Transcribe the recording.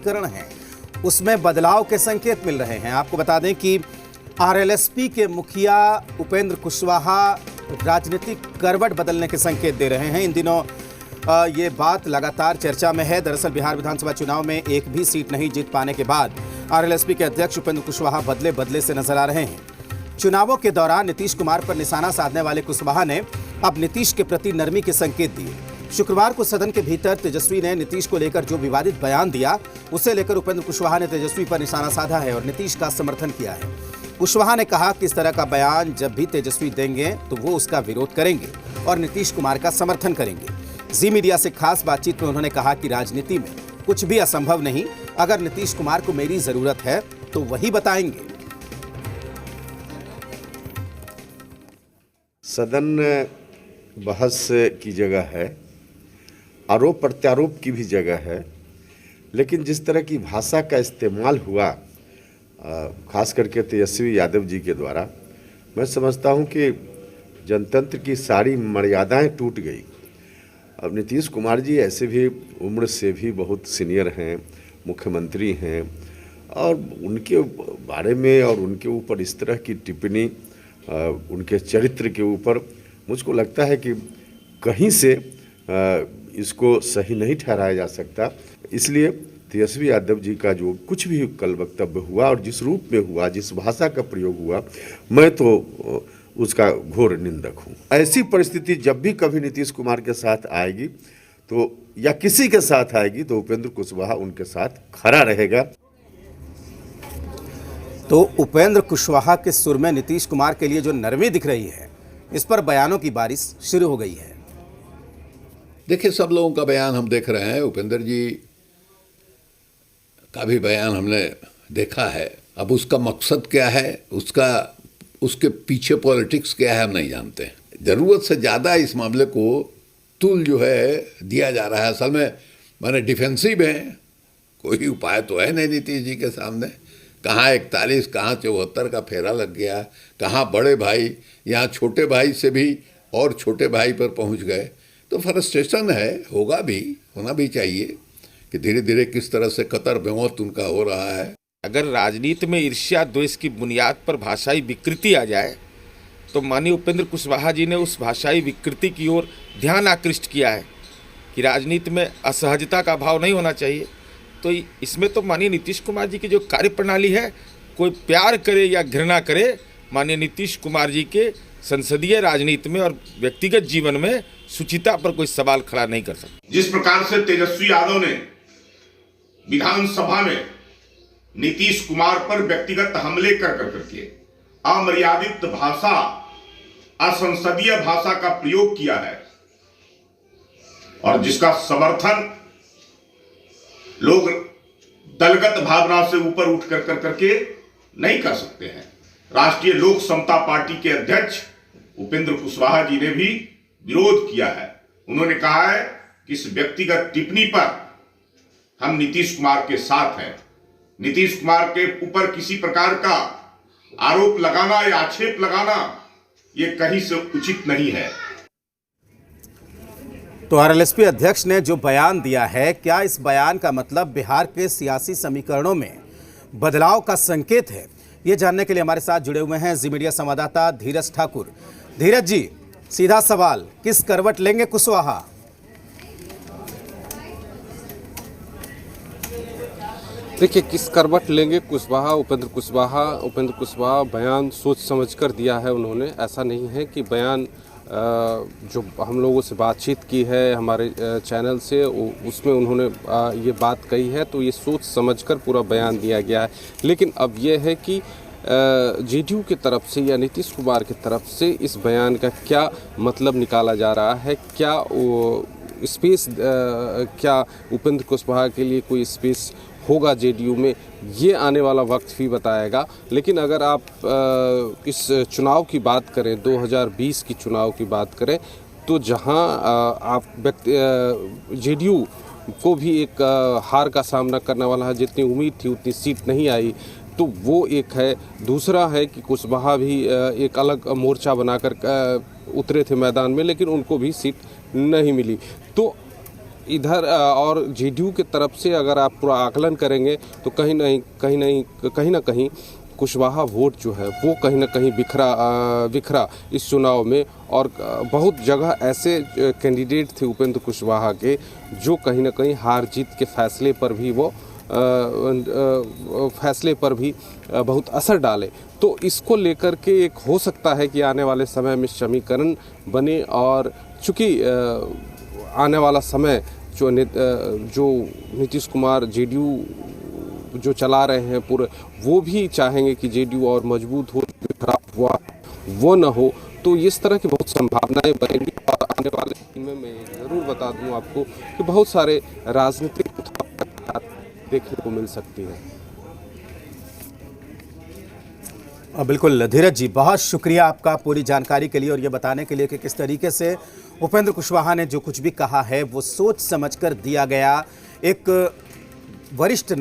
करण है उसमें बदलाव के संकेत मिल रहे हैं। आपको बता दें कि आरएलएसपी के मुखिया उपेंद्र कुशवाहा राजनीतिक करवट बदलने के संकेत दे रहे हैं। इन दिनों ये बात लगातार चर्चा में है। दरअसल बिहार विधानसभा चुनाव में एक भी सीट नहीं जीत पाने के बाद आरएलएसपी के अध्यक्ष उपेंद्र कुशवाहा बदले से नजर आ रहे हैं। चुनावों के दौरान नीतीश कुमार पर निशाना साधने वाले कुशवाहा ने अब नीतीश के प्रति नरमी के संकेत दिए। शुक्रवार को सदन के भीतर तेजस्वी ने नीतीश को लेकर जो विवादित बयान दिया, उसे लेकर उपेंद्र कुशवाहा ने तेजस्वी पर निशाना साधा है और नीतीश का समर्थन किया है। कुशवाहा ने कहा कि इस तरह का बयान जब भी तेजस्वी देंगे तो वो उसका विरोध करेंगे और नीतीश कुमार का समर्थन करेंगे। जी मीडिया से खास बातचीत में उन्होंने कहा कि राजनीति में कुछ भी असंभव नहीं, अगर नीतीश कुमार को मेरी जरूरत है तो वही बताएंगे। सदन बहस की जगह है, आरोप प्रत्यारोप की भी जगह है, लेकिन जिस तरह की भाषा का इस्तेमाल हुआ खास करके तेजस्वी यादव जी के द्वारा, मैं समझता हूं कि जनतंत्र की सारी मर्यादाएं टूट गई। अब नीतीश कुमार जी ऐसे भी उम्र से भी बहुत सीनियर हैं, मुख्यमंत्री हैं, और उनके बारे में और उनके ऊपर इस तरह की टिप्पणी उनके चरित्र के ऊपर मुझको लगता है कि कहीं से इसको सही नहीं ठहराया जा सकता। इसलिए तेजस्वी यादव जी का जो कुछ भी कल वक्तव्य हुआ और जिस रूप में हुआ, जिस भाषा का प्रयोग हुआ, मैं तो उसका घोर निंदक हूँ। ऐसी परिस्थिति जब भी कभी नीतीश कुमार के साथ आएगी तो या किसी के साथ आएगी तो उपेंद्र कुशवाहा उनके साथ खड़ा रहेगा। तो उपेंद्र कुशवाहा के सुर में नीतीश कुमार के लिए जो नरमी दिख रही है, इस पर बयानों की बारिश शुरू हो गई है। देखिए, सब लोगों का बयान हम देख रहे हैं, उपेंद्र जी का भी बयान हमने देखा है। अब उसका मकसद क्या है, उसके पीछे पॉलिटिक्स क्या है, हम नहीं जानते हैं। ज़रूरत से ज़्यादा इस मामले को तुल जो है दिया जा रहा है। असल में माने डिफेंसिव है, कोई उपाय तो है नहीं नीतीश जी के सामने। कहाँ 41, कहाँ 74 का फेरा लग गया, कहाँ बड़े भाई, यहाँ छोटे भाई से भी और छोटे भाई पर पहुँच गए। तो फ्रस्ट्रेशन है, होगा भी, होना भी चाहिए कि धीरे धीरे किस तरह से कतर बेमौत उनका हो रहा है। अगर राजनीति में ईर्ष्या द्वेष की बुनियाद पर भाषाई विकृति आ जाए तो माननीय उपेंद्र कुशवाहा जी ने उस भाषाई विकृति की ओर ध्यान आकृष्ट किया है कि राजनीति में असहजता का भाव नहीं होना चाहिए। तो इसमें तो माननीय नीतीश कुमार जी की जो कार्यप्रणाली है, कोई प्यार करे या घृणा करे, माननीय नीतीश कुमार जी के संसदीय राजनीति में और व्यक्तिगत जीवन में सुचिता पर कोई सवाल खड़ा नहीं कर सकता। जिस प्रकार से तेजस्वी यादव ने विधानसभा में नीतीश कुमार पर व्यक्तिगत हमले कर करके अमर्यादित भाषा, असंसदीय भाषा का प्रयोग किया है और जिसका समर्थन लोग दलगत भावना से ऊपर उठ करके नहीं कर सकते हैं। राष्ट्रीय लोक समता पार्टी के अध्यक्ष उपेंद्र कुशवाहा जी ने भी विरोध किया है। उन्होंने कहा है कि इस व्यक्तिगत टिप्पणी पर हम नीतीश कुमार के साथ हैं। नीतीश कुमार के ऊपर किसी प्रकार का आरोप लगाना या आक्षेप लगाना ये कहीं से उचित नहीं है। तो आरएलएसपी अध्यक्ष ने जो बयान दिया है, क्या इस बयान का मतलब बिहार के सियासी समीकरणों में बदलाव का संकेत है? ये जानने के लिए हमारे साथ जुड़े हुए हैं जी मीडिया संवाददाता धीरज ठाकुर। धीरज जी, सीधा सवाल, किस करवट लेंगे कुशवाहा? देखिए, किस करवट लेंगे कुशवाहा, उपेंद्र कुशवाहा बयान सोच समझकर दिया है उन्होंने। ऐसा नहीं है कि बयान जो हम लोगों से बातचीत की है हमारे चैनल से, उसमें उन्होंने ये बात कही है, तो ये सोच समझकर पूरा बयान दिया गया है। लेकिन अब ये है कि जेडीयू की तरफ से या नीतीश कुमार की तरफ से इस बयान का क्या मतलब निकाला जा रहा है, क्या स्पेस, क्या उपेंद्र कुशवाहा के लिए कोई स्पेस होगा जेडीयू में, ये आने वाला वक्त भी बताएगा। लेकिन अगर आप इस चुनाव की बात करें, 2020 की चुनाव की बात करें, तो जहां आप जेडीयू को भी एक हार का सामना करने वाला है, जितनी उम्मीद थी उतनी सीट नहीं आई, तो वो एक है। दूसरा है कि कुशवाहा भी एक अलग मोर्चा बनाकर उतरे थे मैदान में, लेकिन उनको भी सीट नहीं मिली। तो इधर और जेडीयू की तरफ से अगर आप पूरा आकलन करेंगे तो कहीं ना कहीं कुशवाहा वोट जो है वो कहीं ना कहीं बिखरा इस चुनाव में। और बहुत जगह ऐसे कैंडिडेट थे उपेंद्र कुशवाहा के जो कहीं ना कहीं हार जीत के फैसले पर भी बहुत असर डाले। तो इसको लेकर के एक हो सकता है कि आने वाले समय में समीकरण बने, और चूँकि आने वाला समय जो नीतीश कुमार जेडीयू जो चला रहे हैं पूरे, वो भी चाहेंगे कि जेडीयू और मजबूत हो, खराब हुआ वो न हो। तो इस तरह की बहुत संभावनाएं बनेंगी। और आने वाले दिन में मैं ज़रूर बता दूं आपको कि बहुत सारे राजनीतिक देखने को मिल सकती है। बिल्कुल धीरज जी, बहुत शुक्रिया आपका पूरी जानकारी के लिए और ये बताने के लिए कि किस तरीके से उपेंद्र कुशवाहा ने जो कुछ भी कहा है वो सोच समझकर दिया गया। एक वरिष्ठ